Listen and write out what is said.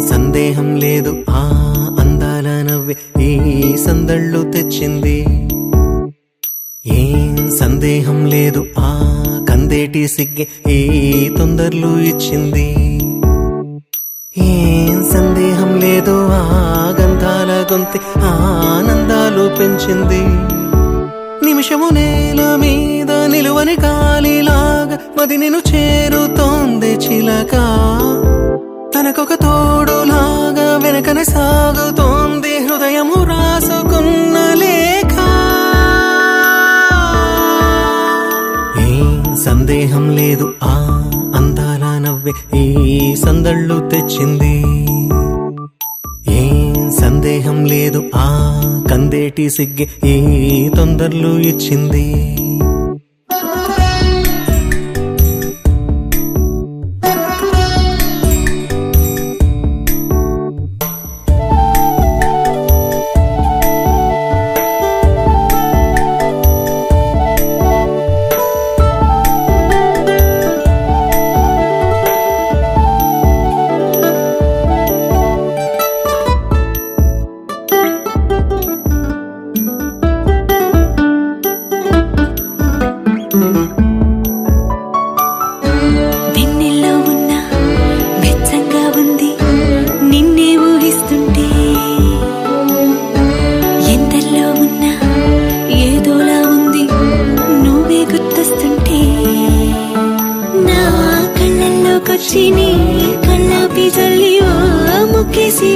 సందేహం లేదు ఆ అందాల నవ్వే ఈ సందళ్ళు తెచ్చింది. ఏం సందేహం లేదు ఆ కందేటి సిగ్గే ఈ తొందరలు ఇచ్చింది. ఏం సందేహం లేదు ఆ గంధాల గొంతి ఆనందాలు పెంచింది. నిమిషము నేల మీద నిలువని కాలిలాగా మది నిన్ను చేరుతోంది చిలక. తనకొక తోడులాగా వెనకనే సాగుతోంది హృదయము రాసుకున్న లేఖ. ఏం సందేహం లేదు ఆ అందాల నవ్వే ఈ సందళ్ళు తెచ్చింది. ఏం సందేహం లేదు ఆ కందేటి సిగ్గే ఈ తొందరలు ఇచ్చింది. వెన్నెల్లో ఉన్న వెచ్చంగా ఉంది నిన్నే ఊహిస్తుంటే. ఎందల్లో ఉన్న ఏదోలా ఉంది నువ్వే గుర్తొస్తుంటే. నా కళ్ళల్లోకొచ్చి నీ కళ్ళాపి జల్లి ఓ ముక్కేసి